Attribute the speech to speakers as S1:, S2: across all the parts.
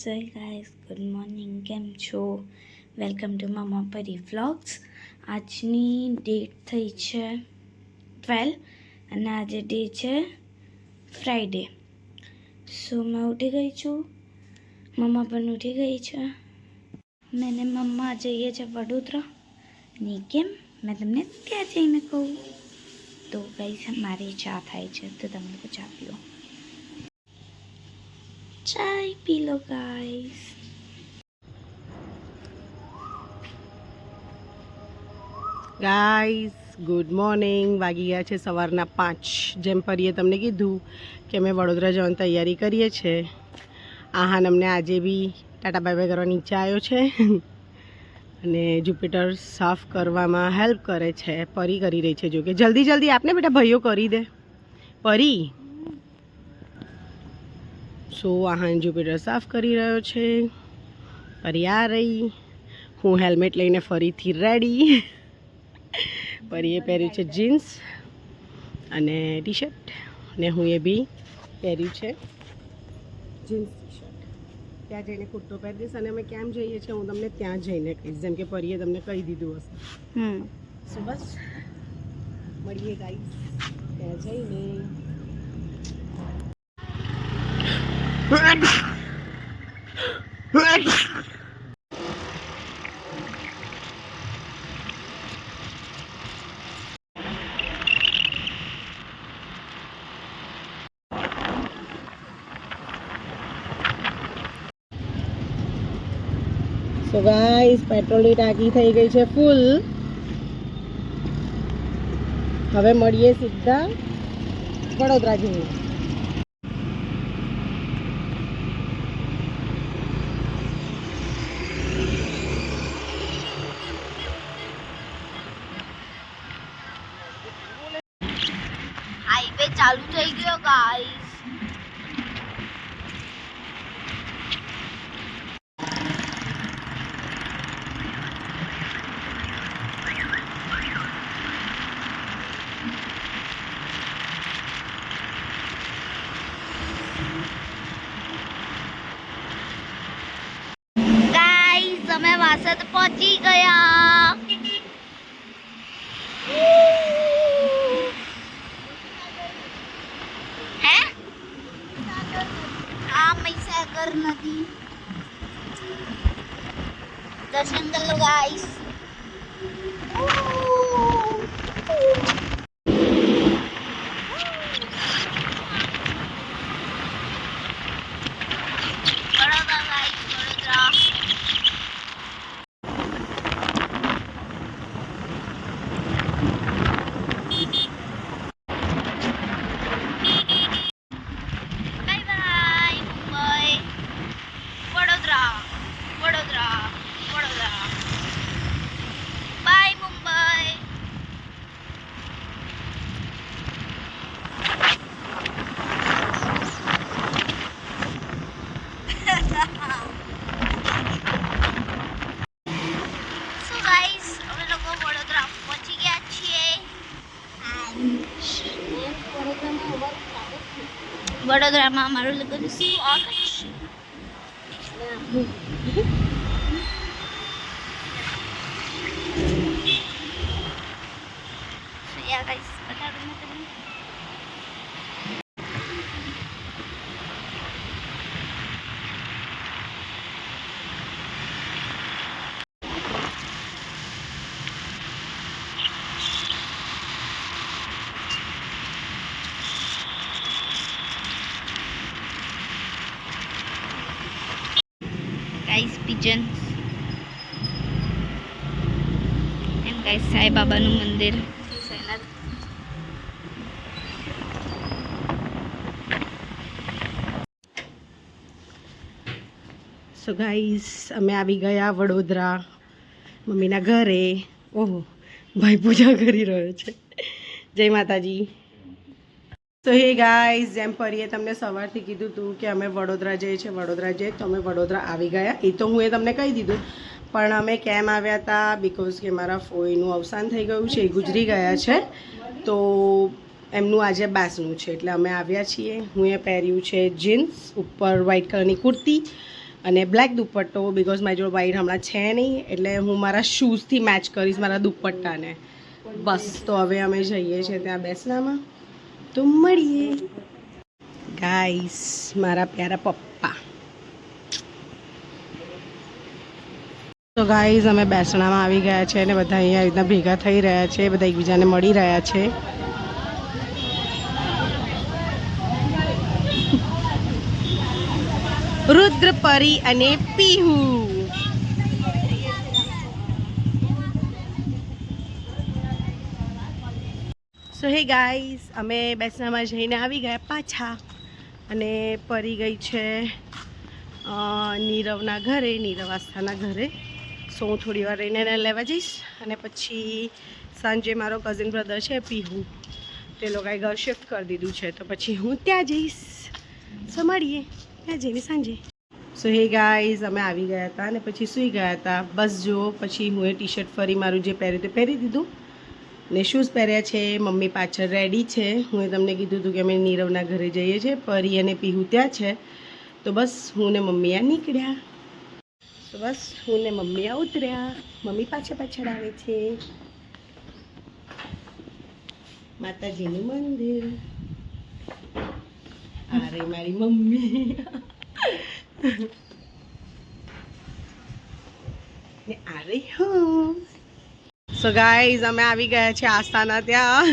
S1: જય guys, good morning. કેમ છો? વેલકમ ટુ મમ્મા પરી વ્લોગ્સ. આજની ડેટ થઈ છે 12 અને આજે ડે છે ફ્રાઈડે. સો મેં ઉઠી ગઈ છું, મમ્મા પણ ઉઠી ગઈ છે. મેને મમ્મા જઈએ છે વડોદરા. ને કેમ મેં તમને ત્યાં જઈને કહું. તો ગાઈસ મારી ચા થાય છે તો તમને તો ચા પીઓ. ચાય પી લો ગાઈસ.
S2: Guys good morning. વાગી ગયા છે સવારના 5. જેમ પરીએ તમને કીધું કે અમે વડોદરા જવાની તૈયારી કરીએ છીએ. આહાન અમને આજે બી ટાટા બાય બાય કરવા નીચે આવ્યો છે અને જુપિટર સાફ કરવામાં હેલ્પ કરે છે. પરી કરી રહી છે. જો કે જલ્દી જલ્દી આપને બેટા, ભાઈઓ કરી દે પરી. સો આહાન જુપિટર સાફ કરી રહ્યો છે. પરી આ રહી. હું હેલ્મેટ લઈને ફરીથી રેડી. પરીએ પહેર્યું છે જીન્સ અને ટી શર્ટ અને હું એ બી પહેર્યું છે જીન્સ ટી શર્ટ. ત્યાં જઈને કુર્તો પહેરી દઈશ અને અમે કેમ જઈએ છીએ હું તમને ત્યાં જઈને કહીશ, જેમ કે પરીએ તમને કહી દીધું હશે. સો બસ મળીએ ગાઈસ ત્યાં જઈને. સો ગાઈસ પેટ્રોલની ટાંકી થઈ ગઈ છે ફૂલ. હવે મળીએ સીધા વડોદરા જઈને.
S1: હાઈવે ચાલુ થઈ ગયો ગાઈસ. ગાઈસ અમે વાસદ પહોંચી ગયા. હે આ મહીસાગર નદી દર્શન કરી લો guys. Vadodara guys, Vadodara. Bye bye Mumbai. Vadodara, Vadodara, Vadodara. Bye Mumbai. So guys અમે લોકો વડોદરા પહોંચી ગયા છીએ. વડોદરામાં અમારું લગ્ન સ્વાગત છે. So yeah guys, બતાડું મેં તમને. ગાઈસ પિજન્સ એમ ગાઈસ સાંઈબાબાનું મંદિર.
S2: સો ગાઈસ અમે આવી ગયા વડોદરા મમ્મીના ઘરે. ઓહો, ભાઈ પૂજા કરી રહ્યો છે. જય માતાજી. તો હે ગાઈસ, જેમ પરીએ તમને સવારથી કીધું હતું કે અમે વડોદરા જઈએ છીએ તો અમે વડોદરા આવી ગયા. એ તો હું તમને કહી દીધું, પણ અમે કેમ આવ્યા હતા બિકોઝ કે મારા ફોઈનું અવસાન થઈ ગયું છે, એ ગુજરી ગયા છે. તો એમનું આજે બાસનું છે એટલે અમે આવ્યા છીએ. હું એ પહેર્યું છે જીન્સ, ઉપર વ્હાઈટ કલરની કુર્તી અને બ્લેક દુપટ્ટો બિકોઝ મારી જોડે વ્હાઈટ હમણાં છે નહીં, એટલે હું મારા શૂઝથી મેચ કરીશ મારા દુપટ્ટાને. બસ તો હવે અમે જઈએ છીએ ત્યાં બેસનામાં, તો મળીએ. ગાઈસ, મારા પ્યારા પપ્પા. તો ગાઈઝ, અમે બેસણામાં આવી ગયા છે અને બધા અહીંયા રીતના ભેગા થઈ રહ્યા છે, બધા એકબીજાને મળી રહ્યા છે. રુદ્ર, પરી અને પીહુ. સો હે ગાઈઝ, અમે બેસણામાં જઈને આવી ગયા પાછા, અને પરી ગઈ છે નીરવના ઘરે, નીરવ આસ્થાના ઘરે. સો હું થોડી વાર રહીને એને લેવા જઈશ, અને પછી સાંજે મારો કઝિન બ્રધર છે પીહુ, તે લોકોએ ઘર શિફ્ટ કરી દીધું છે, તો પછી હું ત્યાં જઈશ. સો મળીએ ત્યાં જઈને સાંજે. સો હે ગાઈઝ, અમે આવી ગયા હતા અને પછી સૂઈ ગયા હતા. બસ જો પછી હું એ ટી શર્ટ ફરી મારું જે પહેર્યું તે પહેરી દીધું, ને શૂઝ પહેર્યા છે. મમ્મી પાછળ રેડી છે. હું તમને કીધું હતું કે અમે નીરવના ઘરે જઈએ છીએ, પરી અને પીહુ ત્યાં છે. તો બસ હું ને મમ્મી આ નીકળ્યા. તો બસ હું ને મમ્મી આ ઉતર્યા. મમ્મી પાછળ આવે છે. માતાજીનું મંદિર. અરે મારી મમ્મી. ને અરે હું. સો ગાઈઝ, અમે આવી ગયા છે આસ્થાના ત્યાં.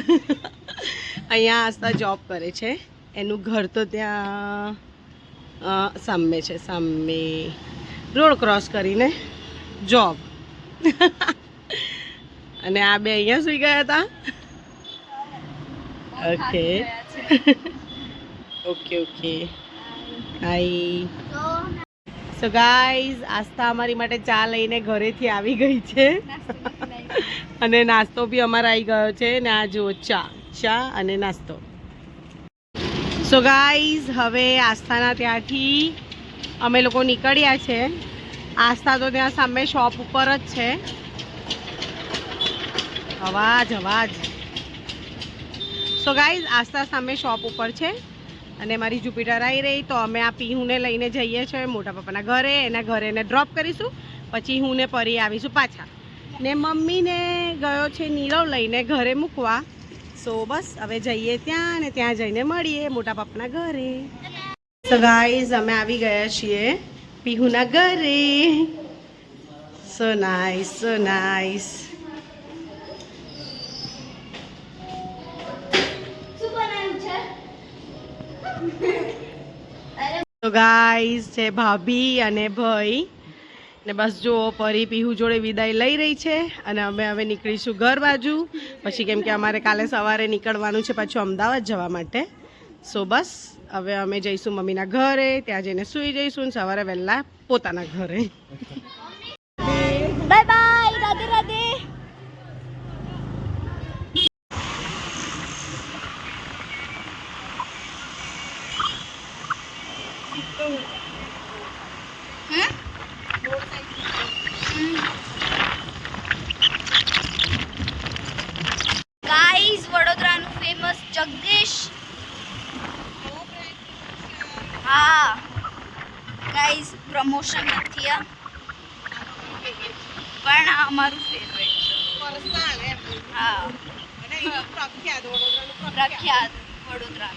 S2: અહીંયા આસ્થા જોબ કરે છે. એનું ઘર તો ત્યાં સામે છે, સામે રોડ ક્રોસ કરીને જોબ. અને આ બે અહીંયા સુઈ ગયા હતા. Okay okay okay hi. So guys, Aastha અમારી માટે ચા લઈને ઘરેથી આવી ગઈ છે, અને નાસ્તો બી અમારે આવી ગયો છે. ને આ જુઓ, ચા અને નાસ્તો. સો ગાઈઝ, હવે આસ્થાના ત્યાંથી અમે લોકો નીકળ્યા છે. આસ્થા તો ત્યાં સામે શોપ ઉપર જ છે. અવાજ. સો ગાઈઝ, આસ્થા સામે શોપ ઉપર છે, અને મારી જુપિટર આવી રહી. તો અમે આ પીહુને લઈને જઈએ છીએ મોટા પપ્પાના ઘરે. એના ઘરે એને ડ્રોપ કરીશું, પછી હું ને પરી આવીશું પાછા. ને મમ્મીને ગયો છે નીરવ લઈને ઘરે મૂકવા. સો બસ હવે જઈએ ત્યાં, અને ત્યાં જઈને મળીએ મોટા પપ્પાના ઘરે. સો ગાઈઝ, અમે આવી ગયા છીએ પીહુના ઘરે. સો નાઇસ, સો નાઇસ. તો ગાઈઝ, છે ભાભી અને ભાઈ, ને બસ જો પરી પીહુ જોડે વિદાય લઈ રહી છે, અને અમે હવે નીકળીશું ઘર બાજુ. પછી કેમ કે અમારે કાલે સવારે નીકળવાનું છે પાછું અમદાવાદ જવા માટે. સો બસ હવે અમે જઈશું મમ્મીના ઘરે, ત્યાં જઈને સૂઈ જઈશું, સવારે વહેલા પોતાના ઘરે.
S1: Bye bye, Radhe Radhe. Guys, વડોદરાનું ફેમસ જગદીશ. હા ગાઈઝ, પ્રમોશન નથી આ, પણ આ અમારું ફેવરેટ છે. હા, પ્રખ્યાત વડોદરા.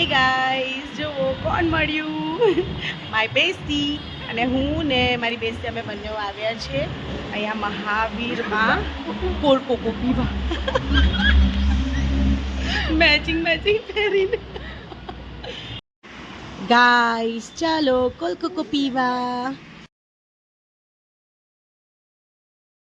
S2: ગાઈઝ, જો કોણ મળ્યું, માય બેસ્ટી. અને હું ને મારી બેસ્ટી અમે બંને આવ્યા છે અહીંયા મહાવીરમાં કોલ્ડ કોકો પીવા. મેચિંગ પહેરીને. ગાઈસ ચાલો કોલકોકો પીવા.